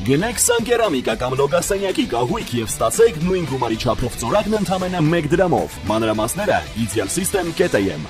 Գնեք Սանկերամիկա կամ Լոգասենյակի կահույք եւ ստացեք նույն գումարի չափով ծորակն ընդամենը 1 դրամով։ Մանրամասները idealsystem.am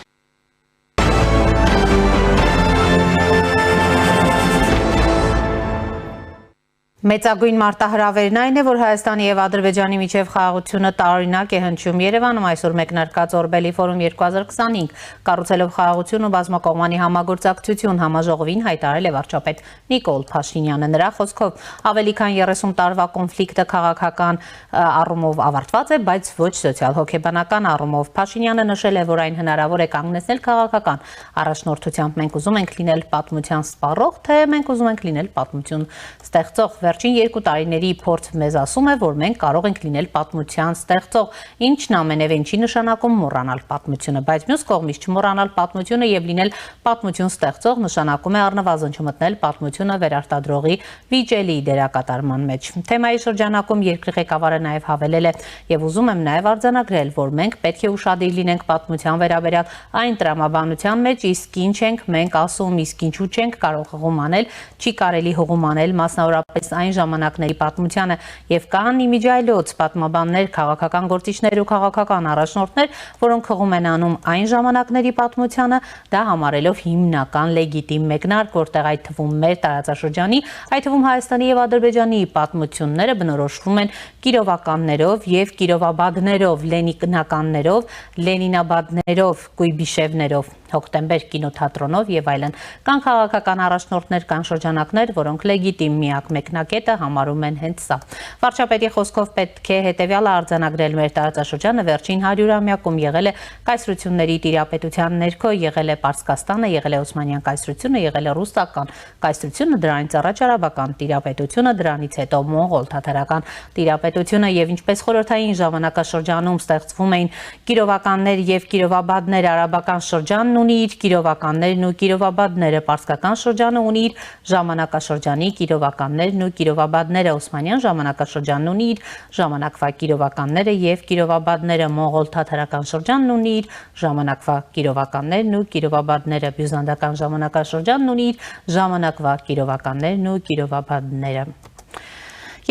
Մեծագույն մարտահրավերն այն է, որ Հայաստանի եւ Ադրբեջանի միջև խաղաղությունը տարօրինակ է հնչում Երևանում այսօր մեկնարկած Օրբելի ֆորում 2025 կառուցելով խաղաղություն ու բազմակողմանի համագործակցություն համաժողովին հայտարարել է վարչապետ Նիկոլ Փաշինյանը նրա խոսքով ավելի քան 30 տարվա կոնֆլիկտը քաղաքական առումով ավարտված է, բայց ոչ սոցիալ-հոգեբանական առումով Փաշինյանը նշել է, որ այն հնարավոր է կանգնեցնել քաղաքական առաջնորդությամբ մենք ուզում ենք լինել պատմության սպառող, թե մենք ուզում ենք լինել պատմություն ստեղծող Վերջին 2 տարիների փորձ մեզ ասում է, որ մենք կարող ենք լինել պատմության ստեղծող, ինչն ամենևին չի նշանակում մոռանալ պատմությունը, բայց մյուս կողմից չմոռանալ պատմությունը եւ լինել պատմություն ստեղծող նշանակում է առնվազն չմտնել պատմությունը վերարտադրողի վիճելի դերակատարման մեջ։ Թեմայի շրջանակում երկրի ղեկավարը նաեւ հավելել է եւ ուզում եմ նաեւ արձանագրել, որ մենք պետք է ուշադիր լինենք պատմության վերաբերյալ այն տրամաբանության մեջ, իսկ ինչ ենք մենք ասում, իսկ ինչու չենք կարող հղում անել, չի կարելի հղում անել մասնավորապես այն ժամանակների պատմությանը եւ կան իմիջայլոց պատմաբաններ, քաղաքական գործիչներ ու քաղաքական առաջնորդներ, որոնք հղում են անում այն ժամանակների պատմությանը, դա համարելով հիմնական լեգիտիմ մեկնարկ, որտեղ այդ թվում մեր տարածաշրջանի, այդ թվում Հայաստանի եւ Ադրբեջանի պատմությունները բնորոշվում են կիրովականներով եւ կիրովաբադներով, լենինականներով, լենինաբադներով, կույբիշևներով, հոկտեմբեր կինոթատրոնով եւ այլն։ Կան քաղաքական առաջնորդներ, կան շրջանակներ, որոնք լեգիտիմ միակ մեկնակետը համարում են հենց սա։ Վարչապետի խոսքով պետք է հետեւյալը արձանագրել մեր տարածաշրջանը վերջին 100-ամյակում եղել է կայսրությունների տիրապետության ներքո, եղել է Պարսկաստանը, եղել է Օսմանյան կայսրությունը, եղել է ռուսական կայսրությունը, դրանից առաջ արաբական տիրապետությունը, դրանից հետո մոնղոլ թաթարական տիրապետությունը եւ ինչպես խորհրդային ժամանակաշրջանում ստեղծվում էին կիրովականներ եւ կիրովաբադներ, արաբական շրջանն ունի իր կիրովականներն ու կիրովաբադները, պարսկական շրջանը ունի իր ժամանակաշրջանի կիրովականներն ու կիրովաբադները, Օսմանյան ժամանակաշրջանն ունի իր ժամանակվա կիրովականները եւ կիրովաբադները, մոնղոլ թաթարական շրջանն ունի իր ժամանակվա կիրովականներն ու կիրովաբադները, բյուզանդական ժամանակաշրջանն ունի իր ժամանակվա կիրովականներն ու կիրովաբադները։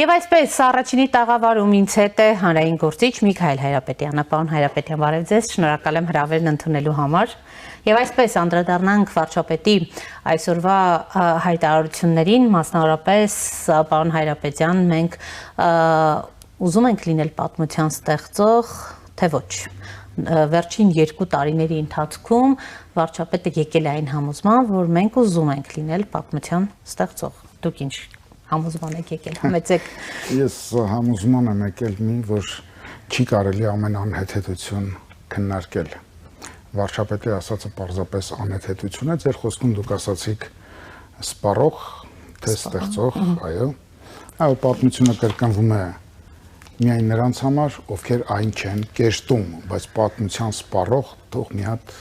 Եվ այսպես առաջինի տաղավարում ինձ հետ է հանրային գործիչ Միքայել Հայրապետյանը։ Պարոն Հայրապետյան, բարև ձեզ, շնորհակալ եմ հրավերն ընդունելու համար։ Եվ այսպես անդրադառնանք վարչապետի այսօրվա հայտարարություններին, մասնավորապես պարոն Հայրապետյան, մենք ուզում ենք լինել պատմության ստեղծող, թե ոչ։ Վերջին 2 տարիների ընթացքում վարչապետը եկել է այն համոզման, որ մենք ուզում ենք լինել պատմության ստեղծող։ Դուք ինչ համոզման եք եկել, համեցեք։ Ես համոզման եմ եկել մի, որ չի կարելի ամեն անհեթեթություն քննարկել։ Վարչապետի ասածը պարզապես անհեթեթություն է, ձեր խոսքում դուք ասացիք սպառող, թե ստեղծող, այո։ Այո, պատմությունը կրկնվում է միայն նրանց համար, ովքեր այն չեն կերտում, բայց պատմության սպառող թող մի հատ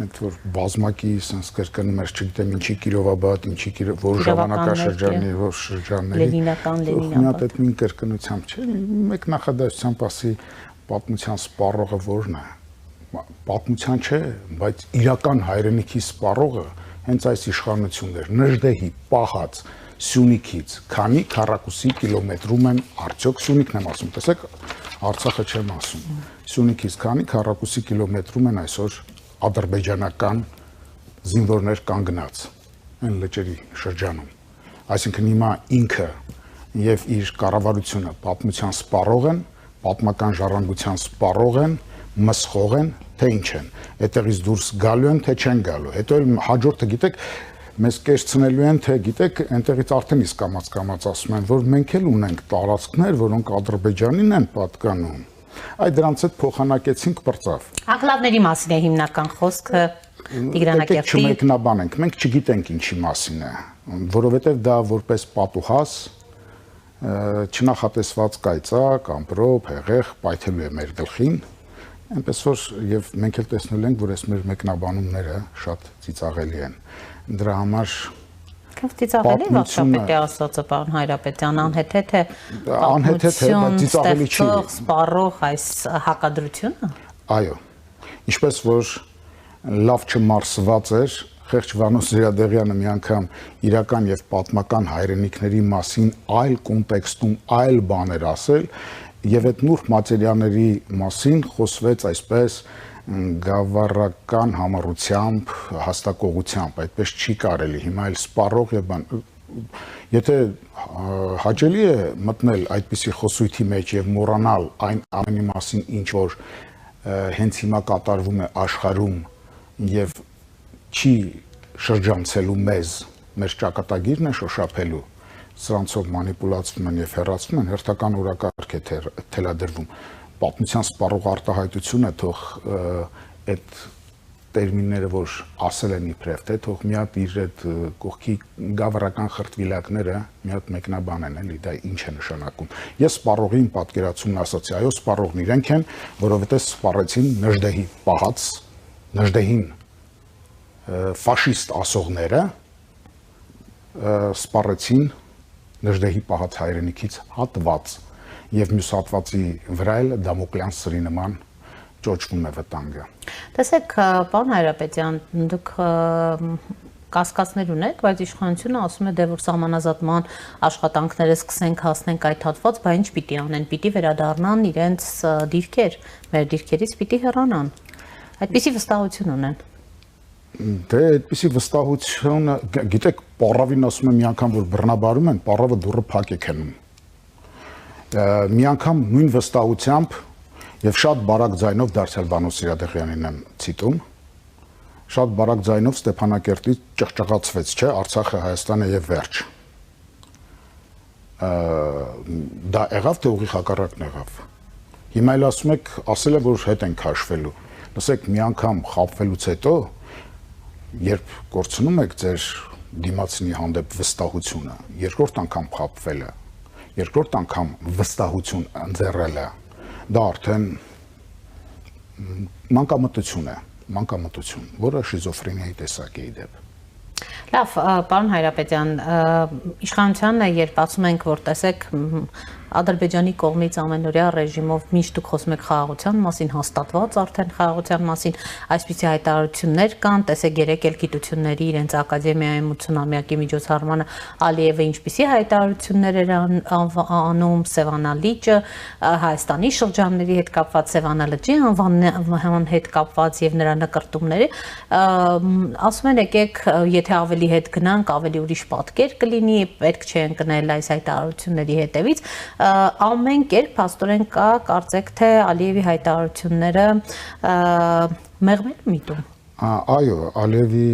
այդ որ բազմակի sense կրկնում էր, չգիտեմ ինչի կիրովաբադ, ինչի որ ժամանակաշրջանի, որ շրջանների Լենինական, Լենինաբադ։ այդ նույն կրկնությամբ չէ, մեկ նախադասությամբ ասի պատմության սպառողը որն է։ Պատմության չէ, բայց իրական հայրենիքի սպառողը հենց այս իշխանությունն էր, Նժդեհի, Պահած, Սյունիքից, քանի քառակուսի կիլոմետրում են, արդյոք Սյունիքն եմ ասում, տեսեք, Արցախը չեմ ասում։ Սյունիքից քանի քառակուսի կիլոմետրում են այսօր ադրբեջանական զինվորներ կանգնած այն լճերի շրջանում։ Այսինքն հիմա ինքը եւ իր կառավարությունը պատմության սպառող են, պատմական ժառանգության սպառող են, մսխող են, թե ինչ են։ Այդտեղից դուրս գալու են, թե չեն գալու։ Հետո էլ հաջորդը գիտեք, մեզ կերցնելու են, թե գիտեք, այնտեղից արդեն իսկ կամաց ասում են, որ մենք էլ ունենք տարածքներ, որոնք Ադրբեջանին են պատկանում։ Այդ դրանց հետ փոխանակեցինք բրծավ։ Անկլավների մասին է հիմնական խոսքը Տիգրանակերտի։ Չմեկնաբանենք, մենք չգիտենք ինչի մասին է, որովհետև դա որպես պատուհաս չնախատեսված կայծակ, ամպրոպ, հեղեղ պայթելու է մեր գլխին, այնպես որ եւ մենք էլ տեսնել ենք, որ այս մեր մեկնաբանումները շատ ծիծաղելի են։ Դրա համար Ծիծաղելի վարչապետի ասածը, պարոն Հայրապետյան, անհեթեթ է ծիծաղելի չի սպառող այս հակադրությունը։ Այո, ինչպես որ լավ չմարսված էր Խեղճ Վանո Սիրադեղյանը մի անգամ իրական եւ պատմական հայրենիքների մասին այլ կոնտեքստում այլ բաներ ասել եւ այդ նուրբ մատերիալների մասին խոսվեց այսպես գավառական համառությամբ, հաստակողությամբ, այդպես չի կարելի հիմա էլ սպառող եւ բան եթե հաճելի է մտնել այդպիսի խոսույթի մեջ եւ մոռանալ այն ամենի մասին ինչ որ հենց հիմա կատարվում է աշխարհում եւ չի շրջանցելու մեզ մեր ճակատագիրն է շոշափելու սրանցով մանիպուլացվում են եւ հեռացվում են հերթական օրակարգ է թելադրվում պատմության սպառող արտահայտությունը թող այդ տերմինները որ ասել են իբրև թե թող մի հատ իր այդ կողքի գավառական խրտվիլակները մի հատ մեկնաբան են էլի դա ինչ է նշանակում ես սպառողին պատկերացումն ասացի այո սպառողն իրենք են որովհետեւ սպառեցին Նժդեհի պահած Նժդեհին ֆաշիստ ասողները սպառեցին Նժդեհի պահած հայրենիքից հատված եւ մյուս հատվածի վրա էլ Դամոկլյան սրի նման ճոճվում է վտանգը։ Տեսեք, պարոն Հայրապետյան, դուք կասկածներ ունեք, բայց իշխանությունը ասում է դե որ սահմանազատման աշխատանքները սկսենք հասնենք այդ հատված, բա ինչ պիտի անեն, պիտի վերադառնան իրենց դիրքեր, մեր դիրքերից պիտի հեռանան։ Այդպիսի վստահություն ունեն։ Դե այդպիսի վստահությունը, գիտեք, պարավին ասում եմ մի անգամ որ բռնաբարում են, պարավը դուռը փակ է քնում։ Մի անգամ նույն վստահությամբ եւ շատ բարակ ձայնով դարձյալ Վանո Սիրադեղյանին եմ ցիտում շատ բարակ ձայնով Ստեփանակերտից ճղճղացվեց, չէ, Արցախը Հայաստանը եւ վերջ։ Դա եղավ թե ուղիղ հակառակն եղավ։ Հիմա էլ ասում եք, ասել է որ հետ են քաշվելու։ Լսեք, մի անգամ խաբվելուց հետո երբ կորցնում եք ձեր դիմացինի հանդեպ վստահությունը, երկրորդ անգամ խաբվելը, երկրորդ անգամ վստահություն ընձեռելը դա արդեն մանկամտություն, որը շիզոֆրենիայի տեսակ է իդեպ։ Լավ, պարոն Հայրապետյան, իշխանությանը երբ ասում ենք, որ տեսեք Ադրբեջանի կողմից ամենօրյա ռեժիմով միշտ դուք խոսում եք խաղաղության մասին, հաստատված արդեն խաղաղության մասին, այսպիսի հայտարարություններ կան, տեսեք երեք էլ գիտությունների իրենց ակադեմիայում 80-ամյակի միջոցառմանը Ալիևը ինչպիսի հայտարարություններ էր անում Սևանա լիճը, Հայաստանի շրջանների հետ կապված Սևանա լճի անվան հետ կապված եւ նրա նկարտումները, ասում են եկեք, եթե ավելի հետ գնանք, ավելի ուրիշ պատկեր կլինի, պետք չէ ընկնել այս հայտարարությունների հետևից ամեն կերպ փաստորեն կա կարծեք թե Ալիևի հայտարարությունները մեղմել միտում։ Այո, Ալիևի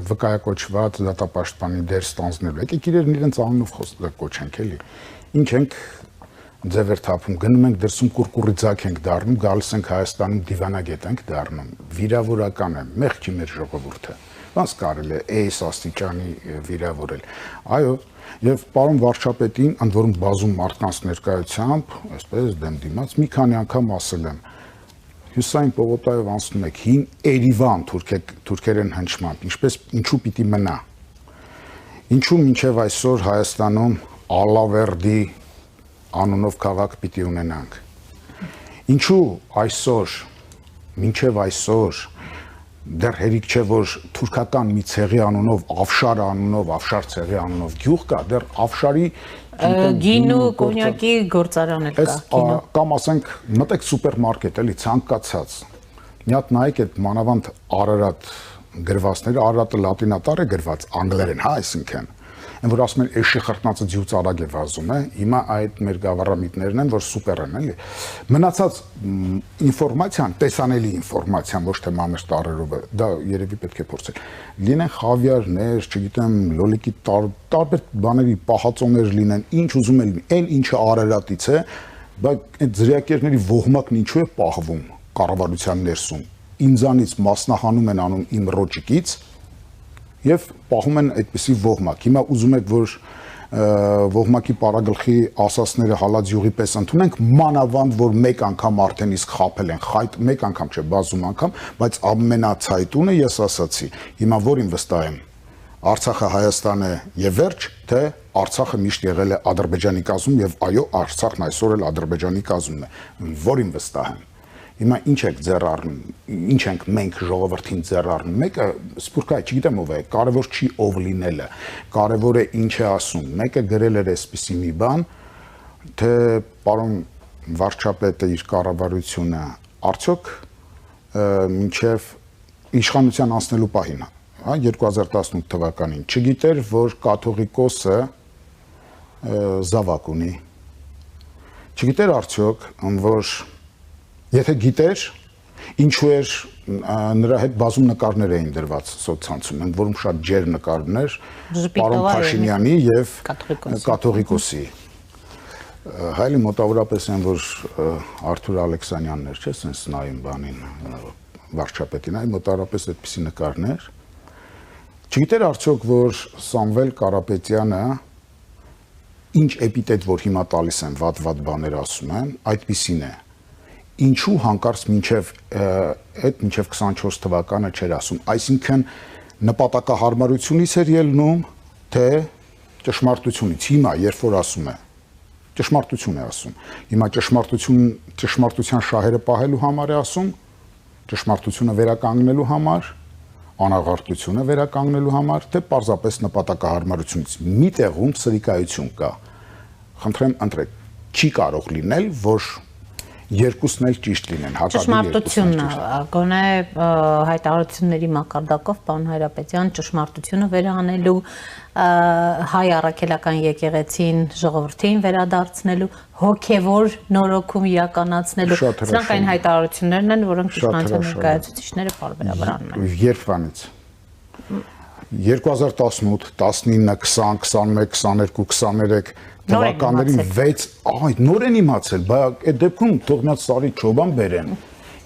վկայակոչված դատապաշտպանի դեր ստանձնելու։ Եկեք իրենց անունով կոչենք էլի։ Ինչ ենք ձևեր թափում, գնում ենք դրսում կուրկուրիձակ ենք դառնում, գալիս ենք Հայաստանում դիվանագետ ենք դառնում։ Վիրավորական է, մեղքի մեր ժողովուրդը։ Ոնց կարելի է այս աստիճանի վիրավորել։ Այո, եւ պարոն վարչապետին, ընդ որում բազում մարդկանց ներկայությամբ, այսպես դեմ դիմաց, մի քանի անգամ ասել եմ. Հյուսային պողոտայով անցնում եք հին Երևան թուրքերեն հնչմամբ, ինչու պիտի մնա։ Ինչու մինչև այսօր Հայաստանում Ալավերդի անունով քաղաք պիտի ունենանք։ Ինչու այսօր, մինչև այսօր դեռ հերիք չէ որ թուրքական մի ցեղի անունով, Ավշար անունով, Ավշար ցեղի անունով գյուղ կա, դեռ Ավշարի գինու կոնյակի գործարան էլ կա, կամ ասենք մտեք սուպերմարկետ, էլի ցանկացած։ Մի հատ նայեք այդ մանավանդ Արարատ գրվածները, Արարատը լատինատար է գրված անգլերեն, հա, այսինքն Են որ ասում են էշի խրտնածը ձյուց արագ է վազում է, հիմա այդ մեր գավառամիտներն են, որ սուպեր են, էլի։ Մնացած ինֆորմացիան, տեսանելի ինֆորմացիան, ոչ թե մանր տարերով է, դա երևի պետք է փորձել։ Լինեն խավիարներ, չգիտեմ, լոլիկի տարբեր բաների պահածոներ լինեն, ինչ ուզում են լինի, այն ինչը Արարատից է, բայց այդ ձրիակերների ոհմակն ինչու է պահվում կառավարության ներսում։ Ինձանից մասնահանում են անում իմ ռոճիկից եւ պահում են այդպիսի ոհմակ։ Հիմա ուզում եք որ ոհմակի պարագլխի ասասները հալած յուղի պես ընդունենք, մանավանդ որ մեկ անգամ արդեն իսկ խափել են, խայտ մեկ անգամ չէ, բազում անգամ, բայց ամենացայտունը ես ասացի։ Հիմա որին վստահ եմ։ Արցախը Հայաստան է եւ վերջ, թե Արցախը միշտ եղել է Ադրբեջանի կազմում եւ այո, Արցախն այսօր էլ Ադրբեջանի կազմում է։ Որին վստահ եմ։ Հիմա ինչ եք ձեռառնում, ինչ ենք մենք ժողովրդին ձեռառնում։ Մեկը սփյուռքա, չգիտեմ ով է, կարևոր չի ով լինելը, կարևոր է ինչ է ասում։ Մեկը գրել էր այսպիսի մի բան, թե պարոն վարչապետը իր կառավարությունը արդյոք մինչև իշխանության անցնելու պահին, հա 2018 թվականին չգիտեր, որ կաթողիկոսը զավակ ունի։ Չգիտեր արդյոք, որ եթե գիտեր, ինչու էր նրա հետ բազում նկարներ էին դրված սոցցանցում, ընդ որում շատ ջեր նկարներ պարոն Փաշինյանի եւ կաթողիկոսի։ Հայլի մոտավորապես են, որ Արթուր Ալեքսանյանն էր, չէ՞, sense նայում բանին վարչապետին, այ մոտավորապես այդպիսի նկարներ։ Չգիտեր արդյոք, որ Սամվել Կարապետյանը ինչ էպիտետ, որ հիմա տալիս են, վատ բաներ ասում են, այդպիսին է։ Ինչու հանկարծ մինչև 24 թվականը չէր ասում, այսինքն նպատակահարմարությունից էր ելնում, թե ճշմարտությունից, հիմա երբ որ ասում է, ճշմարտություն է ասում, հիմա ճշմարտության շահերը պահելու համար է ասում, ճշմարտությունը վերականգնելու համար, անաղարտությունը վերականգնելու համար, թե պարզապես նպատակահարմարությունից, մի տեղում սրիկայություն կա, խնդրեմ ընտրեք, չի կարող լինել, որ երկուսն էլ ճիշտ լինեն, ճշմարտությունն գոնե հայտարարությունների մակարդակով պարոն Հայրապետյան ճշմարտությունը վերահանելու հայ առաքելական եկեղեցին ժողովրդին վերադարձնելու հոգևոր նորոգում իրականացնելու սրանք այն հայտարարություններն են, որոնք իշխանության ներկայացուցիչները պարբերաբար անում են։ Երբվանից 2018, 19, 20, 21, 22, 23 թվականներին 6 նոր են իմացել, բայց այդ դեպքում թող միած Սարի Չոբան բերեն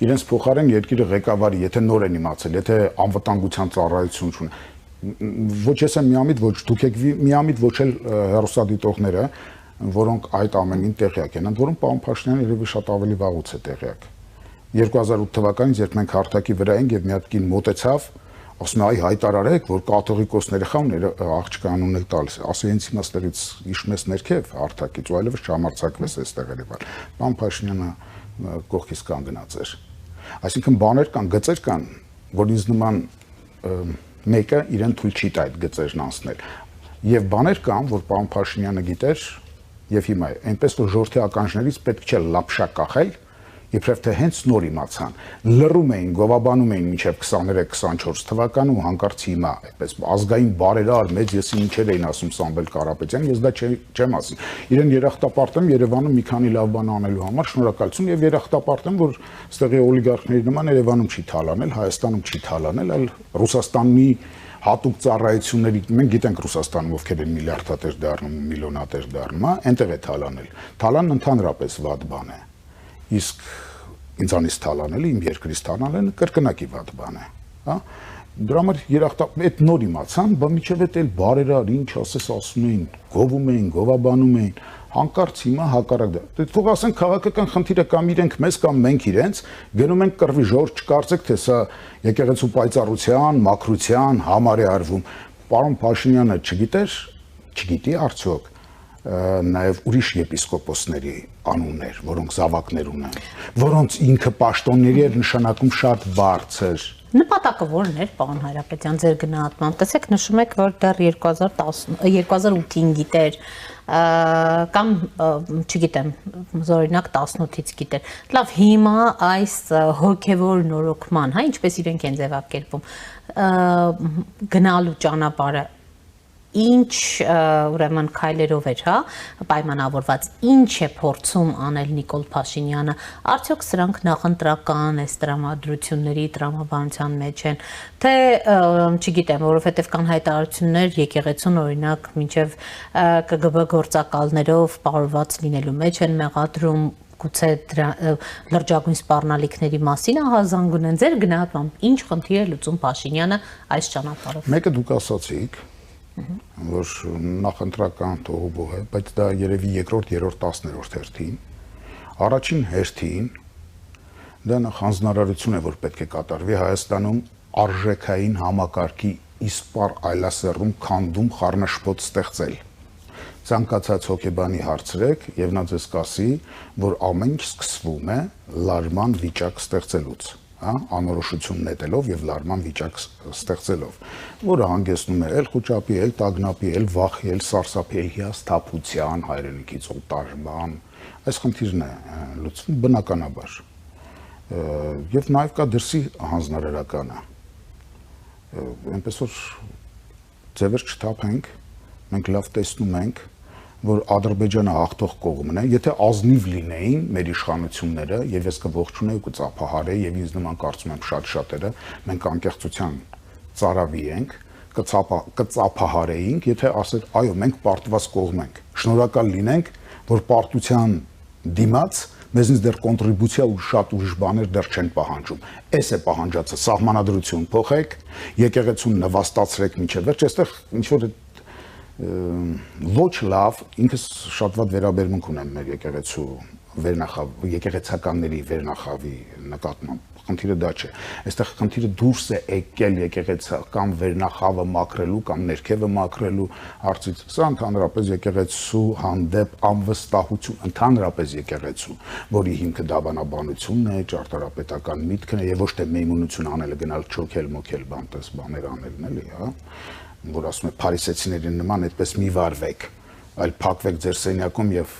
իրենց փոխարեն երկիրը ղեկավարի, եթե նոր են իմացել, եթե անվտանգության ծառայություն չունեն, ոչ ես եմ միամիտ, ոչ դուք եք միամիտ, ոչ էլ հեռուստադիտողները, որոնք այդ ամենին տեղյակ են, ընդ որում պարոն Փաշինյանը երևի շատ ավելի վաղուց է տեղյակ։ 2008 թվականից, երբ մենք հարթակի վրա ենք եւ մի հատ կին մոտեցավ, ասում է այ հայտարարեք, որ կաթողիկոսները խաղն աղջկա անունն տալիս, ասի հենց հիմա ստեղից իշմես ներքև հարթակից, ու այլևս չհամարձակվես այստեղ երևալ։ Պարոն Փաշինյանը կողքից կանգնած էր։ Այսինքն բաներ կան, գծեր կան, որ ինձ նման մեկը իրեն թույլ չի տա այդ գծերն անցնել։ Եվ բաներ կան, որ պարոն Փաշինյանը գիտեր, եւ հիմա այնպես որ ժողովրդի ականջներից պետք չէ լապշա կախել, իբրև թե հենց նոր իմացան, լռում էին, գովաբանում էին մինչև 23-24 թվականը ու հանկարծ հիմա, այդպես ազգային բարերար մեծ եսի ինչեր էին ասում Սամվել Կարապետյան, ես դա չեմ ասի։ Իրեն երախտապարտեմ Երևանում մի քանի լավ բան անելու համար, շնորհակալություն եւ երախտապարտեմ, որ ստեղի օլիգարխների նման Երևանում չի թալանել, Հայաստանում չի թալանել, այլ Ռուսաստանի հատուկ ծառայությունների, մենք գիտենք Ռուսաստանում ովքեր են միլիարդատեր դառնում, միլիոնատեր դառնում, այնտեղ է թալանել։ Թալանն ընդհանրապես վատ բան է։ Իսկ ինձանից թալանելը, իմ երկրից թալանելը կրկնակի վատ բան է, հա։ Դրա համար այդ նոր իմացան, բա միջև էլ բարերար, ինչ ասես ասում էին, գովում էին, գովաբանում էին, հանկարծ հիմա հակառակ դա։ Թող ասեն քաղաքական խնդիրը կամ իրենք մեզ կամ մենք իրենց գնում ենք կռվի, ժողովուրդ չկարծեք, թե սա եկեղեցու պայծառության, մաքրության համար է արվում։ Պարոն Փաշինյանը չգիտի արդյոք նաև ուրիշ եպիսկոպոսների անուններ, որոնք զավակներ ունեն, որոնց ինքը պաշտոնների էր նշանակում շատ բարձր։ Նպատակը որն էր, պարոն Հայրապետյան, ձեր գնահատմամբ, տեսեք նշում եք, որ դեռ 2008-ին գիտեր, կամ չգիտեմ, զորինակ 18-ից գիտեր։ Լավ, հիմա այս հոգևոր նորոգման, հա, ինչպես իրենք են ձևակերպում, գնալու ճանապարհը ինչ ուրեմն քայլերով էր, հա, պայմանավորված, ինչ է փորձում անել Նիկոլ Փաշինյանը, արդյոք սրանք նախընտրական այս տրամադրությունների տրամաբանության մեջ են, թե չգիտեմ, որովհետև կան հայտարարություններ եկեղեցուն օրինակ մինչև ԿԳԲ գործակալներով պարուրված լինելու մեջ են մեղադրում գուցե լրջագույն սպառնալիքների մասին ահազանգ ունեն, ձեր գնահատմամբ ինչ խնդիր է լուծում Փաշինյանը այս ճանապարհով։ Մեկը դուք ասացիք, որ նախընտրական թողուբող է, բայց դա երևի երկրորդ, երրորդ, 10-րդ հերթին, առաջին հերթին դա նախ հանձնարարություն է, որ պետք է կատարվի Հայաստանում արժեքային համակարգի իսպառ այլասեռում, քանդում, խառնաշփոթ ստեղծել։ ցանկացած հոգեբանի հարցրեք եւ նա ձեզ կասի, որ ամեն ինչ սկսվում է լարման վիճակ ստեղծելուց, հա, անորոշություն նետելով եւ լարման վիճակ ստեղծելով, որը հանգեցնում է էլ խոճապի, էլ տագնապի, էլ վախի, էլ սարսափի, էլ հիասթափության, հայրենիքից օտարման, այս խնդիրն է լուծվում բնականաբար։ Եվ նաեւ կա դրսի հանձնարարականը, այնպես որ ձևեր չթափենք, մենք լավ տեսնում ենք, որ Ադրբեջանը հաղթող կողմն է, եթե ազնիվ լինեին մեր իշխանությունները, եւ ես կողջունեի ու կծափահարեի, եւ ինձ նման կարծում եմ շատ շատերը, մենք անկեղծության ծարավի ենք, կծափահարեինք, եթե ասել, այո, մենք պարտված կողմ ենք։ Շնորհակալ լինենք, որ պարտության դիմաց մեզնից դեռ կոնտրիբուցիա ու շատ ուրիշ բաներ դեռ չեն պահանջում։ Էս է պահանջածը, սահմանադրություն փոխեք, եկեղեցուն նվաստացրեք մինչև վերջ, այստեղ ինչ որ ոչ լավ, ինքս շատ վատ վերաբերմունք ունեմ մեր եկեղեցու եկեղեցականների վերնախավի նկատմամբ։ Խնդիրը դա չէ։ Այստեղ խնդիրը դուրս է եկել եկեղեցական վերնախավը մաքրելու կամ ներքևը մաքրելու հարցից։ Սա ընդհանրապես եկեղեցու հանդեպ անվստահություն, ընդհանրապես եկեղեցու, որի հիմքը դավանաբանությունն է, ճարտարապետական միտքն է եւ ոչ թե մեյմունություն անելը, գնալ չոքել, մոքել, բանտես բաներ անելն էլի, հա, որ ասում է փարիսեցիների նման այդպես մի վարվեք, այլ փակվեք ձեր սենյակում եւ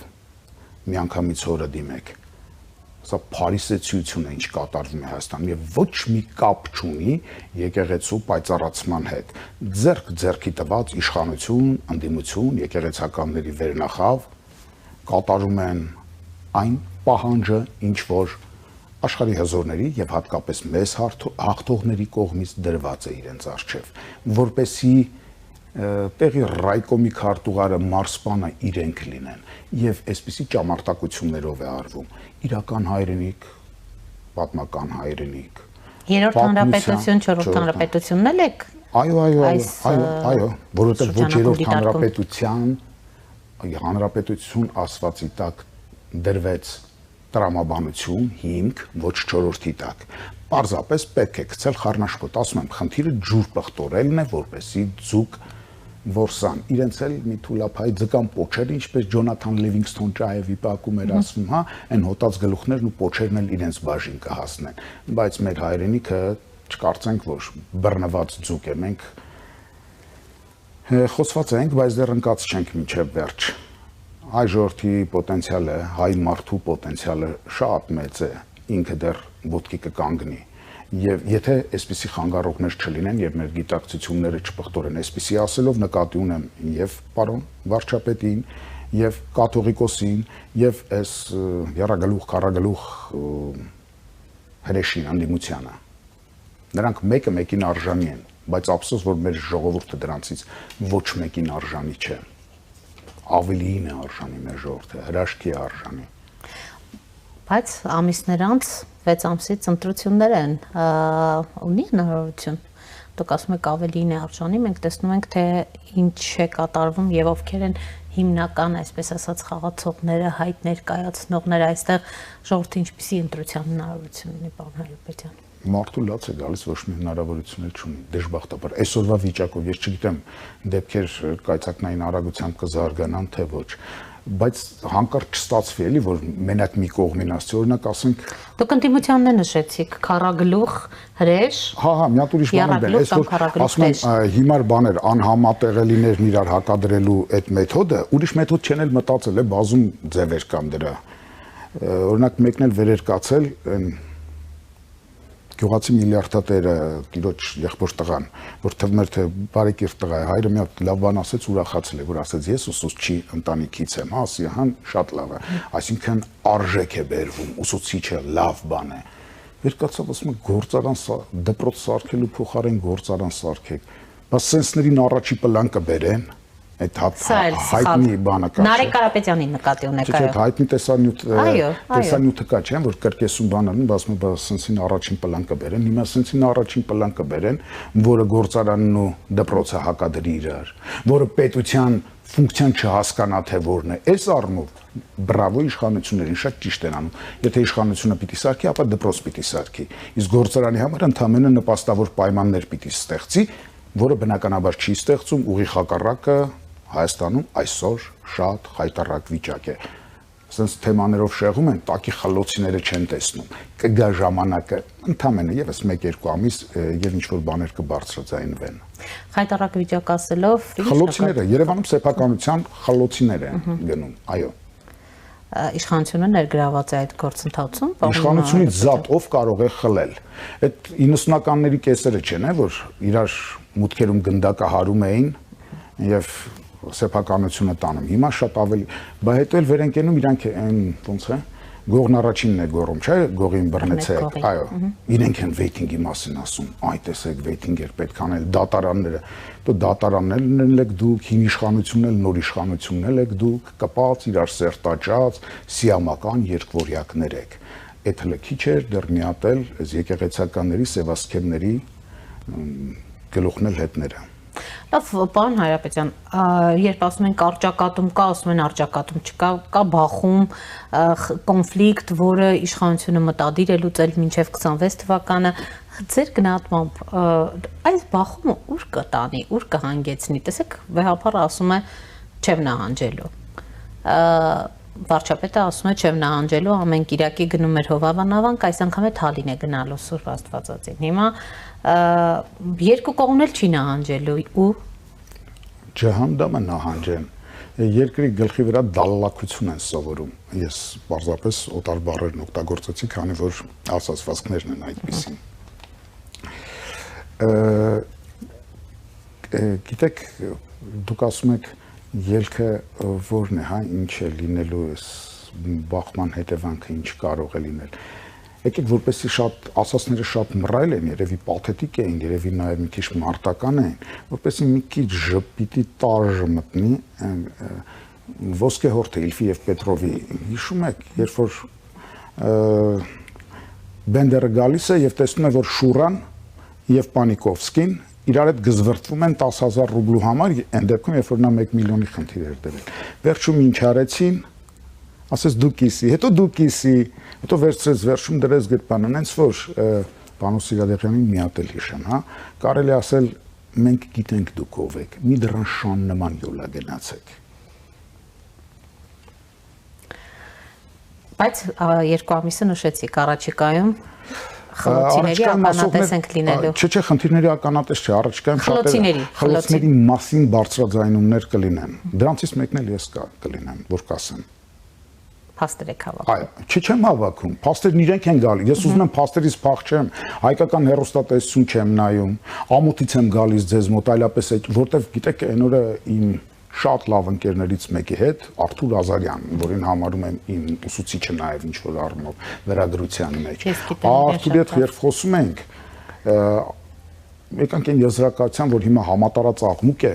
միանգամից հորը դիմեք։ Սա փարիսեցիություն է, ինչ կատարվում է Հայաստանում եւ ոչ մի կապ չունի եկեղեցու պայծառացման հետ։ Ձեռքի տված իշխանություն, ընդդիմություն, եկեղեցականների վերնախավ կատարում են այն պահանջը, ինչ որ աշխարհի հզորների եւ հատկապես մեզ հաղթողների կողմից դրված է իրենց առջև, որպեսի տեղի ռայկոմի քարտուղարը մարսպանը իրենք լինեն եւ այսպիսի ճամարտակություններով է արվում իրական հայրենիք, պատմական հայրենիք, երրորդ հանրապետություն, չորրորդ հանրապետությունն էլ եք։ Այո, որովհետեւ ոչ երրորդ հանրապետություն ասվածի տակ դրվեց տրամաբանություն, հիմք, ոչ չորրորդի տակ։ Պարզապես պետք է գցել խառնաշփոթ, ասում եմ, խնդիրը ջուր պղտորելն է, որպեսի ձուկ որսան։ Իրենց էլ մի թուլափայի ձկան պոչեր, ինչպես Ջոնաթան Լիվինգսթոն Ճայևի պակում էր ասում, հա, այն հոտած գլուխներն ու պոչերն էլ իրենց բաժին կհասնեն։ Բայց մեր հայրենիքը չկարծենք, որ բռնված ձուկ է, մենք խոսված ենք, բայց դեռ ընկած չենք մինչև վերջ։ Հայ ժողովրդի պոտենցիալը, հայ մարդու պոտենցիալը շատ մեծ է, ինքը դեռ ոտքի կկանգնի։ Եվ եթե այսպիսի խանգարողներ չլինեն եւ մեր գիտակցությունները չպղտորեն, այսպիսի ասելով նկատի ունեմ եւ պարոն վարչապետին, եւ կաթողիկոսին, եւ այս երագլուխ, քարագլուխ հրեշին անդիմությանը։ Նրանք մեկը մեկին արժանի են, բայց ափսոս որ մեր ժողովուրդը դրանցից ոչ մեկին արժանի չէ։ Ավելին է արժանի մեր ժողովուրդը, հրաշքի է արժանի։ Բայց ամիսներ անց 6 ամսից ընտրություններ են, ունի հնարավորություն։ Դուք ասում եք ավելին է արժանի, մենք տեսնում ենք թե ինչ է կատարվում եւ ովքեր են հիմնական, այսպես ասած, խաղացողները, հայտ ներկայացնողները, այստեղ ժողովուրդը ինչպիսի ընտրության հնարավորություն ունի, պարոն Հայրապետյան։ Մարդու լաց է գալիս, ոչ մի հնարավորություն էլ չունի, դժբախտաբար։ Այսօրվա վիճակով ես չգիտեմ, դեպքեր կայծակնային արագությամբ կզարգանան, թե ոչ, բայց հանկարծ չստացվի էլի, որ մենակ մի կողմին ասի, օրինակ ասենք Դուք ընդդիմությանն է նշեցիք, քարագլուխ, հրեշ։ Հա, մի հատ ուրիշ բան է, այսօր ասում եմ հիմար բաներ անհամատեղելիներն իրար հակադրելու այդ մեթոդը, ուրիշ մեթոդ չեն էլ մտածել է, բազում ձևեր կան դրա։ Օրինակ մեկն էլ վերերկացել գյուղացի միլիարդատերը տիրոջ եղբոր տղան, որ թվում էր թե բարեկիր տղա է, հայրը մի հատ լավ բան ասեց, ուրախացել է, որ ասեց ես ուսուցչի ընտանիքից եմ, հա, ասի, հա, շատ լավ է, այսինքն արժեք է բերվում, ուսուցիչը լավ բան է։ Երկացավ ասում է գործարան դպրոց սարքելու փոխարեն գործարան սարքեք, բայց սենսներին առաջի պլան կբերեն, այդ հայտնի բանը կա։ Նարեկ Կարապետյանի նկատի ունեք, այո։ Չէ, հայտնի տեսանյութը կա, չէ՞, որ կրկեսում բանն, ասում է, սենսին առաջին պլան կբերեն, հիմա սենսին առաջին պլան կբերեն, որը գործարանն ու դպրոցը հակադրի իրար, որը պետության ֆունկցիան չհասկանա թե որն է։ Այս առումով բրավո իշխանություններին շատ ճիշտ են անում։ Եթե իշխանությունը պիտի սարքի, ապա դպրոց պիտի սարքի։ Իսկ գործարանի համար ընդհանրապես նպաստավոր պայմաններ պիտի ստեղծի, որը բնականաբար չի ստեղծում, ուղիղ հակառակը Հայաստանում այսօր շատ խայտառակ վիճակ է։ Սենց թեմաներով շեղում են, տակի խլոցիները չեն տեսնում։ Կգա ժամանակը, ընդամենը եւս 1-2 ամիս եւ ինչ որ բաներ կբարձրաձայնվեն։ Խայտառակ վիճակ ասելով խլոցիները Երևանում սեփականության խլոցիներ են գնում, այո։ Իշխանությունը ներգրաված է այդ գործընթացում։ Իշխանությունից զատ ով կարող է խլել։ Այդ 90-ականների կեսերը չեն, որ իրար մուտքերում գնդակահարում էին եւ սեփականությունը տանում։ Հիմա շատ ավելի, բայց հետո էլ վեր ընկնում իրանք այն ոնց է, գողն առաջինն է գոռում, չէ՞, գողին բռնեցեք, այո։ Իրենք են վեյթինգի մասին ասում, այ տեսեք վեյթինգեր պետք անել, դատարանները, դու դատարաններն եք դուք, հին իշխանությունն էլ, նոր իշխանությունն էլ եք դուք, կպած իրար սերտաճած, սիամական երկվորյակներ եք։ Այդ հələ քիչ էր դեռ մի հատ էլ այս եկեղեցականների, սևասքերների գլուխն էլ հետները։ Լավ, պարոն Հայրապետյան, երբ ասում են արճակատում կա, ասում են արճակատում չկա, կա բախում, կոնֆլիկտ, որը իշխանությունը մտադիր է լուծել մինչև 26 թվականը, ձեր գնահատմամբ այս բախումը ուր կտանի, ուր կհանգեցնի, տեսեք, վեհապարը ասում է չեմ նահանջելու, վարչապետը ասում է չեմ նահանջելու, ամեն կիրակի գնում էր Հովավանավանք, այս անգամ է Թալին է գնալու Սուրբ Աստվածածին, հիմա երկու կողմն էլ չի նահանջելու ու ջհանդամը նահանջեն երկրի գլխի վրա դալլակություն են սովորում ես պարզապես օտար բառերն օգտագործեցի քանի որ ասացվածքներն են այդպեսին գիտեք դուք ասում եք ելքը որն է հա ինչ է լինելու այս բախման հետևանքը ինչ կարող է լինել Եկեք որպեսի շատ ասածները շատ մռայլ են, երևի պաթետիկ են, երևի նաև մի քիչ մարտական են, որպեսի մի քիչ ժպիտի տարժը մտնի ոսկե հորթը Իլֆի եւ Պետրովի հիշում եք, երբ որ Բենդերը գալիս է եւ տեսնում է, որ Շուրան եւ Պանիկովսկին իրար հետ գզվրտվում են 10,000 ռուբլու համար, այն դեպքում երբ որ նա 1 միլիոնի խնդիր էր դրել։ Վերջում ինչ արեցին ասես դու կիսի, հետո դու կիսի, հետո վերցրեց վերջում դրեց գրպանը, այնց որ Պանո Սիրադեղյանին մի հատ էլ հիշեմ, հա, կարելի ասել մենք գիտենք դուք ով եք, մի դրան շան նման յոլա գնացեք։ Բայց երկու ամիսը նշեցիք առաջիկայում խլոցիների ականատես ենք լինելու։ Չէ, խնդիրների ականատես չէ, առաջիկայում խլոցիների մասին բարձրաձայնումներ կլինեն։ Դրանցից մեկն էլ ես կլինեմ, որ կասեմ։ Փաստեր եք հավաքում։ Այո, չեմ հավաքում։ Փաստերն իրենք են գալիս։ Ես ուզում եմ փաստերից փախչեմ, հայկական հեռուստատեսություն չեմ նայում, ամոթից եմ գալիս ձեզ մոտ, այլապես որտեվ գիտեք, այն օրը իմ շատ լավ ընկերներից մեկի հետ, Արթուր Ազարյան, որին համարում եմ իմ ուսուցիչը նաև ինչ որ առումով վերագրության մեջ։ Արթուրի հետ երբ խոսում ենք, եկանք այն եզրակացության, որ հիմա համատարած աղմուկ է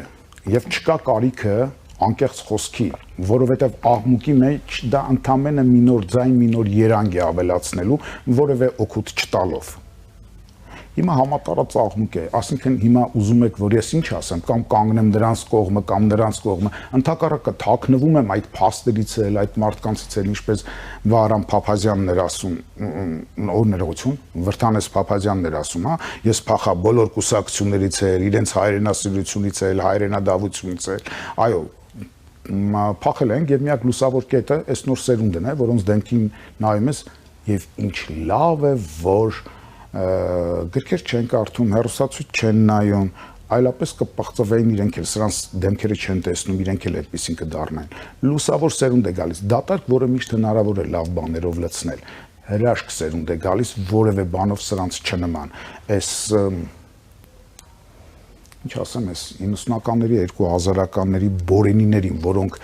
եւ չկա կարիքը անկեղծ խոսքի, որովհետև աղմուկի մեջ դա ընդամենը մի նոր ձայն, մի նոր երանգ է ավելացնելու, որևէ օգուտ չտալով։ Հիմա համատարած աղմուկ է, ասինքն հիմա ուզում եք, որ ես ինչ ասեմ, կամ կանգնեմ նրանց կողմը, կամ նրանց կողմը, ընդհակառակը թաքնվում եմ այդ փաստերից էլ, այդ մարդկանցից էլ, ինչպես Վահրամ Փափազյանն էր ասում, ով ներողություն, Վրթանես Փափազյանն էր ասում, հա, ես փախա բոլոր կուսակցություններից էլ, իրենց հայրենասիրությունից էլ, հայրենադավությունից էլ, այո, փախել ենք եւ միակ լուսավոր կետը այս նոր սերունդն է, որոնց դեմքին նայում ես եւ ինչ լավ է, որ գրքեր չեն կարդում, հեռուստացույց չեն նայում, այլապես կպղծվեին իրենք էլ սրանց դեմքերը չեն տեսնում, իրենք էլ այդպեսին կդառնային։ Լուսավոր սերունդ է գալիս, դատարկ, որը միշտ հնարավոր է լավ բաներով լցնել։ Հրաշք սերունդ է գալիս, որևէ բանով սրանց չնման։ Այս ինչ ասեմ, այս 90-ականների, 2000-ականների բորենիներին, որոնք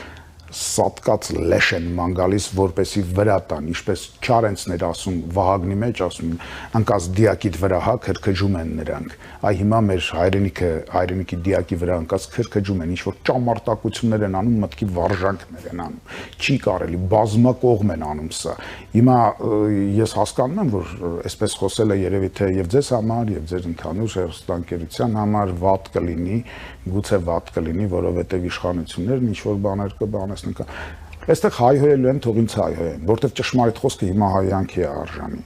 սատկած լեշ են ման գալիս, որպեսի վրա տան, ինչպես Չարենցներ ասում, Վահագնի մեջ ասում, անկած դիակիդ վրա հա քրքջում են նրանք, այ հիմա մեր հայրենիքի դիակի վրա անկած քրքջում են, ինչ-որ ճամարտակություններ են անում, մտքի վարժանքներ են անում, չի կարելի, բազմակողմ են անում սա, հիմա ես հասկանում եմ, որ այսպես խոսելը երևի թե եւ ձեզ համար, եւ ձեր ընդհանուր հեռուստաընկերության համար վատ կլինի, գուցե վատ կլինի, որովհետեւ իշխանություններն ինչ-որ բաներ կբանես Այստեղ հայհոյելու են, թող ինձ հայհոյեն, որտեվ ճշմարիտ խոսքը հիմա հայյանքի է արժանի։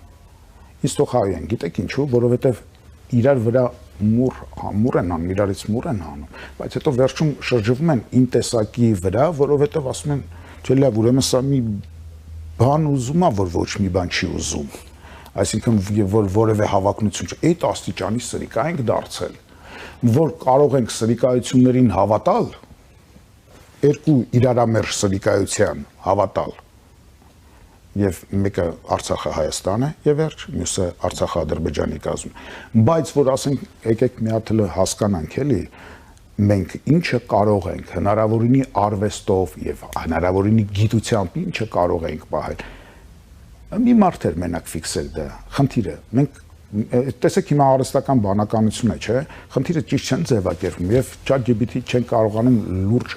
Ինձ թող հայհոյեն, գիտեք ինչու, որովհետև իրար վրա մուր են անում, իրարից մուր են անում, բայց հետո վերջում շրջվում են իմ տեսակի վրա, որովհետև ասում են, չէ՞ լավ, ուրեմն սա մի բան ուզում է, որ ոչ մի բան չի ուզում։ Այսինքն որ որևէ հավակնություն չէ, այդ աստիճանի սրիկա ենք դարձել, որ կարող ենք սրիկայություններին հավատալ, երկու իրարամերժ սրիկայության հավատալ, եւ մեկը Արցախը Հայաստան է եւ վերջ, մյուսը Արցախը Ադրբեջանի կազմում, բայց որ ասենք եկեք մի հատ հասկանանք էլի, մենք ինչը կարող ենք հնարավորինի արվեստով եւ հնարավորինի գիտությամբ ինչը կարող ենք պահել։ Մի մարդ էր մենակ ֆիքսել դա, խնդիրը, մենք տեսեք հիմա արհեստական բանականություն է, չէ՞, խնդիրը ճիշտ չեն ձևակերպում եւ ChatGPT չեն կարողանում լուրջ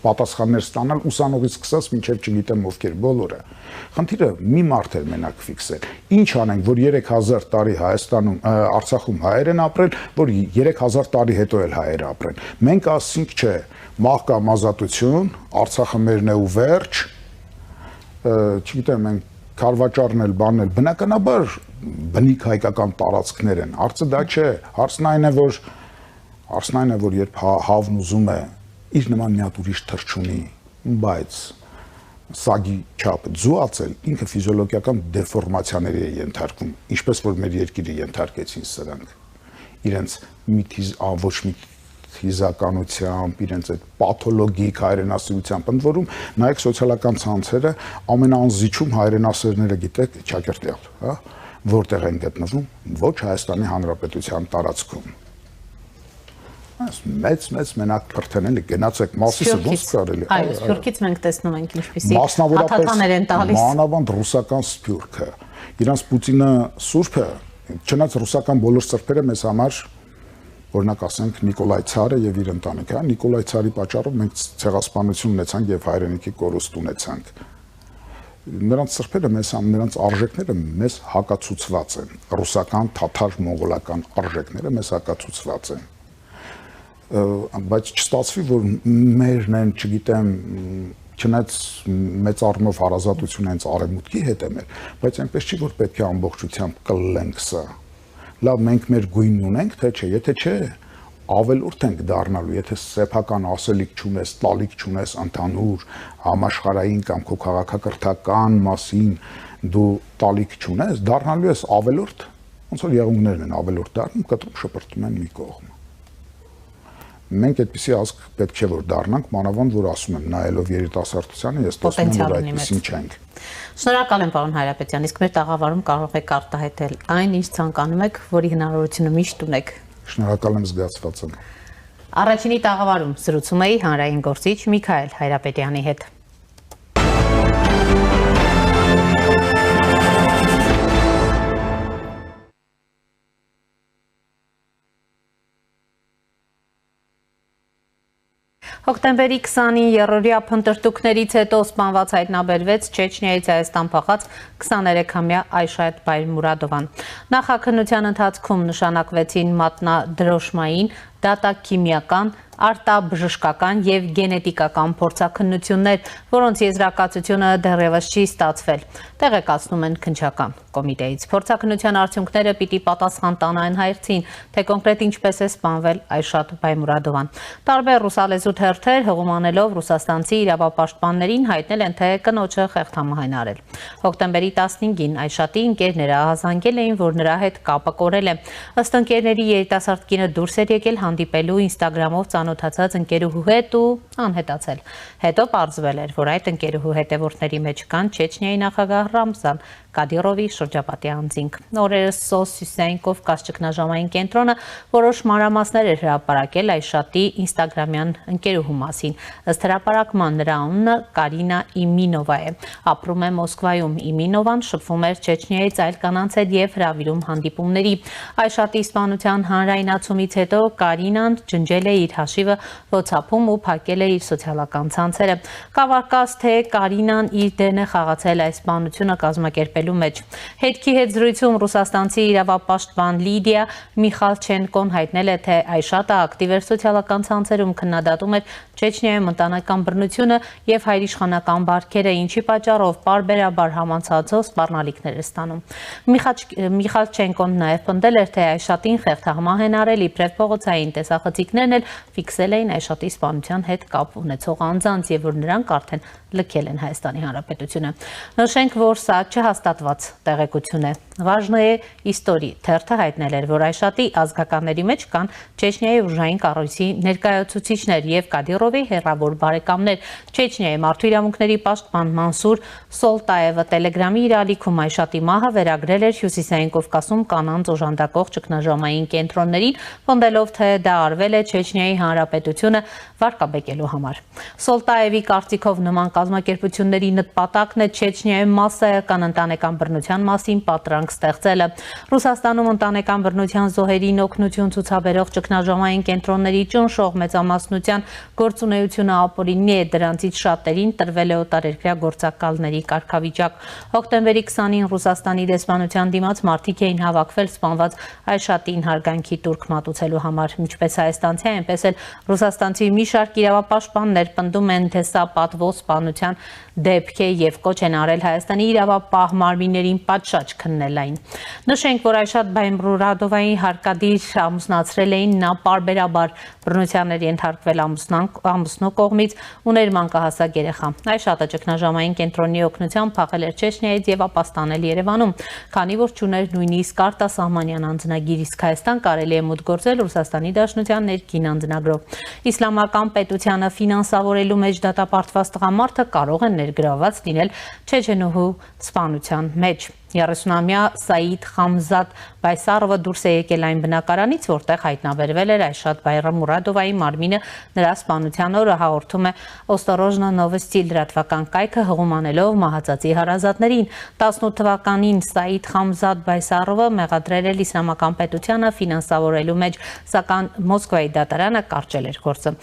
պատասխաններ ստանալ ուսանողից սկսած մինչև չգիտեմ ովքեր բոլորը։ Խնդիրը մի մարդ էր մենակ ֆիքսել։ Ինչ անենք, որ 3000 տարի Հայաստանում, Արցախում հայեր են ապրել, որ 3000 տարի հետո էլ հայեր ապրեն։ Մենք ասենք, չէ, մահ կամ ազատություն, Արցախը մերն է ու վերջ, չգիտեմ, մենք քարվաճարն էլ բանն էլ բնականաբար բնիկ հայկական տարածքներ են։ Հարցը դա չէ, հարցն այն է, որ երբ հավն ուզում է իր նման մի հատ ուրիշ թռչունի, բայց սագի չափը ձուացել, ինքը ֆիզիոլոգիական դեֆորմացիաների է ենթարկվում, ինչպես որ մեր երկիրը ենթարկեցին սրանք, իրենց ոչ մի թիզականությամբ, իրենց այդ պաթոլոգիկ հայրենասիրությամբ, ընդ որում նայեք սոցիալական ցանցերը, ամենաանզիջում հայրենասերները գիտեք ճակերտյալ, հա, որտեղ են գտնվում, ոչ Հայաստանի Հանրապետության տարածքում։ Մեծ մենակ փրթենել գնացեք մասիսը ոնց կարելի։ Այո, Սփյուռքից մենք տեսնում ենք ինչպիսի հաթաթաներ են տալիս։ Մանավանդ ռուսական Սփյուռքը, իրանց Պուտինը սուրբը, չնայած ռուսական բոլոր սրբերը մեզ համար, օրինակ ասենք Նիկոլայ Ցարը եւ իր ընտանիքը, Նիկոլայ Ցարի պատճառով մենք ցեղասպանություն ունեցանք եւ հայրենիքի կորուստ ունեցանք։ Նրանց սրբերը մեզ, նրանց արժեքները մեզ հակացուցված են, ռուսական, թաթար, մոնղոլական արժեքները մեզ հակացուցված են։ Բայց չստացվի, որ մերն են, չգիտեմ, չնայած մեծ առումով հարազատություն հենց արևմուտքի հետ է մեր, բայց այնպես չի, որ պետք է ամբողջությամբ կլենք սա։ Լավ, մենք մեր գույնն ունենք, թե չէ, եթե չէ, ավելորդ ենք դառնալու, եթե սեփական ասելիք չունես, տալիք չունես ընդհանուր համաշխարհային կամ քո քաղաքակրթական մասին դու տալիք չունես, դառնալու ես ավելորդ, ոնց որ եղունգներն են ավելորդ դառնում, կտրում շպրտում են մի կողմ։ Մենք այդպիսի ազգ պետք չէ որ դառնանք, մանավանդ որ ասում եմ, նայելով երիտասարդությանը, ես տեսնում եմ, որ այդպեսին չենք։ Շնորհակալ եմ, պարոն Հայրապետյան, իսկ մեր տաղավարում կարող եք արտահայտել այն, ինչ ցանկանում եք, որի հնարավորությունը միշտ ունեք։ Շնորհակալ եմ, զգացված եմ։ Առաջինի տաղավարում զրուցում էի հանրային գործիչ Միքայել Հայրապետյանի հետ։ Հոկտեմբերի 20-ի երրորդյա փնտրտուքներից հետո սպանված հայտնաբերվեց Չեչնիայից Հայաստան փախած 23-ամյա Այշայեթ Բայրմուրադովան։ Նախաքննության ընթացքում նշանակվեցին մատնադրոշմային, դատաքիմիական, արտաբժշկական եւ գենետիկական փորձաքննություններ, որոնց եզրակացությունը դեռևս չի ստացվել, տեղեկացնում են քննչական կոմիտեից։ Փորձաքննության արդյունքները պիտի պատասխան տան այն հայրցին, թե կոնկրետ ինչպես է սպանվել Այշայեթ Բայրմուրադովան։ Տարբեր ռուսալեզու թերթեր հղումանելով ռուսաստանցի իրավապաշտպաններին հայտնել են, թե կնոջը խեղդամահայնարել։ Հոկտեմբերի 15-ին Այշայեթի ընկերները ահազանգել էին, որ նրա հետ կապը կորել է։ Ըստ ընկերների երիտասարդ կինը դուրս էր եկել հանդիպելու Instagram-ով ծանոթացած ընկերուհու հետ ու անհետացել։ Հետո պարզվել էր, որ այդ ընկերուհու հետևորդների մեջ կան Չեչնիայի նախագահ Ռամզան Կադիրովի շրջապատի անձինք։ Օրերս Սոսյուսային Կովկաս ճգնաժամային կենտրոնը որոշ մանրամասներ էր հրապարակել Այշայեթի ինստագրամյան ընկերուհու մասին։ Ըստ հրապարակման նրա անունը Կարինա Իմինովա է։ Ապրում է Մոսկվայում։ Իմինովան շփվում էր Չեչնիայից այլ կանանց հետ եւ հրավիրում հանդիպումների։ Այշայեթի սպանության հանրայնացումից հետո Կարինան ջնջել է իր հաշիվը WhatsApp-ում ու փակել է իր սոցիալական ցանցերը։ Կավարկած թե Կարինան իր դերն է խաղացել այս սպանությունը կազմակերպելու մեջ։ Հետքի հետ զրույցում ռուսաստանցի իրավապաշտպան Լիդիա Միխալչենկոն հայտնել է, թե Այշայեթը ակտիվ էր սոցիալական ցանցերում, քննադատում էր Չեչնիայում ընտանեկան բռնությունը եւ հայրիշխանական բարքերը, ինչի պատճառով պարբերաբար համացածով սպառնալիքներ է ստանում։ Միխալչենկոն նաեւ պնդել էր, թե Այշատին խեղդահամահ են արել, իբրև փողոցային տեսախցիկներն էլ ֆիքսել էին Այշատի սպանության հետ կապ ունեցող անձանց եւ որ նրանք արդեն լքել են Հայաստանի Հանրապետությունը։ Նշենք, որ սա չհաստատված տեղեկություն է։ Վաժնոյե Իստորի թերթը հայտնել էր, որ Այշատի ազգականների մեջ կան Չեչնիայի ուժային կառույցի ներկայացուցիչներ եւ Կադիրովի հեռավոր բարեկամներ։ Չեչնիայի մարդու իրավունքների պաշտպան Մանսուր Սոլտաևը Տելեգրամի իր ալիքում Այշատի մահը վերագրել էր Հյուսիսային Կովկասում կանանց օժանդակող ճգնաժամային կենտրոններին, պնդելով, թե դա արվել է Չեչնիայի Հանրապետությունը վարկաբեկելու համար։ Սոլտաևի կարծիքով նման կազմակերպությունների նպատակն է Չեչնիայում մասսայական ընտանեկան բռնության մասին պատրանք ստեղծելը։ Ռուսաստանում ընտանեկան բռնության զոհերին օգնություն ցուցաբերող ճգնաժամային կենտրոնների ճնշող մեծամասնության գործունեությունը ապօրինի է, դրանցից շատերին տրվել է օտարերկրյա գործակալների կարգավիճակ։ Հոկտեմբերի 20-ին Ռուսաստանի դեսպանության դիմաց մարդիկ էին հավաքվել սպանված Այշատին հարգանքի տուրք մատուցելու համար։ Ինչպես հայաստանցի, այնպես էլ ռուսաստանցի մի շարք իրավապաշտպաններ պնդում են, թե սա պատվո սպանության դեպք է եւ կոչ են արել Հայաստանի իրավապահ մարմիններին պատշաճ քննել այն։ Նշենք, որ Այշատ Բայմրուրադովայի հարկադիր ամուսնացրել էին, նա պարբերաբար բռնությաններ ենթարկվել ամուսնու կողմից, ուներ մանկահասակ երեխա։ Այշատը ճգնաժամային կենտրոնի օգնությամբ փախել էր Չեչնիայից եւ ապաստանել Երևանում, քանի որ չուներ նույնիսկ արտասահմանյան անձնագիր, իսկ Հայաստան կարելի է մուտք գործել Ռուսաստանի Դաշնության ներքին անձնագրով։ Իսլամական պետությանը ֆինանսավորելու մեջ դատապարտված տղամարդը կարող է ներգրավված լինել չեչենուհու սպանության մեջ։ 30-ամյա Սաիդ Խամզադ Բայսարովը դուրս է եկել այն բնակարանից, որտեղ հայտնաբերվել էր Այշատ Բայրամուրադովայի մարմինը, նրա սպանության օրը հաղորդում է Օստորոժնա Նովոստի լրատվական կայքը, հղումանելով մահացածի հարազատներին։ 18 թվականին Սաիդ Խամզադ Բայսարովը մեղադրել էր Իսլամական պետությանը ֆինանսավորելու մեջ, սակայն Մոսկվայի դատարանը կարճել էր գործը։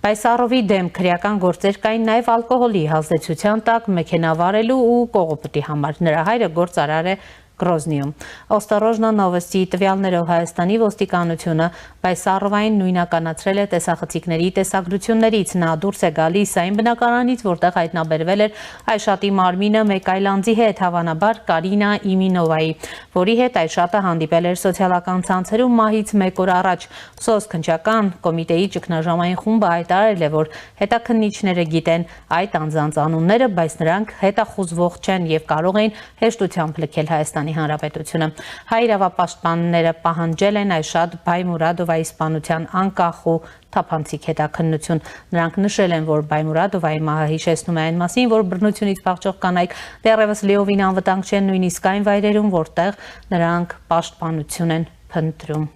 Բայսարովի դեմ քրեական գործեր կային նաև ալկոհոլի ազդեցության տակ մեքենավարելու ու կողոպտի համար։ Նրա հայրը գործարար է Գրոզնիում։ Օստորոժնա Նովոստի տվյալներով Հայաստանի ոստիկանությունը Բայսարովային նույնականացրել է տեսախցիկների տեսագրություններից։ Նա դուրս է գալիս այն բնակարանից, որտեղ հայտնաբերվել էր Այշատի մարմինը մեկ այլ անձի հետ, հավանաբար Կարինա Իմինովայի, որի հետ Այշատը հանդիպել էր սոցիալական ցանցերում մահից 1 օր առաջ։ SOS քննչական կոմիտեի ճգնաժամային խումբը հայտարարել է, որ հետաքննիչները գիտեն այդ անձանց անունները, բայց նրանք հետախուզվող չեն եւ կարող են հեշտությամբ լքել Հայաստանի Հանրապետությունը։ Հայ իրավապաշտպանները պահանջել են Այշատ Բայմուրադովայի սպանության անկախ ու թափանցիկ հետաքննություն։ Նրանք նշել են, որ Բայմուրադովայի մահը հիշեցնում է այն մասին, որ բռնությունից փախչող կանայք դեռևս լիովին անվտանգ չեն նույնիսկ այն վայրերում, որտեղ նրանք պաշտպանություն են փնտրում։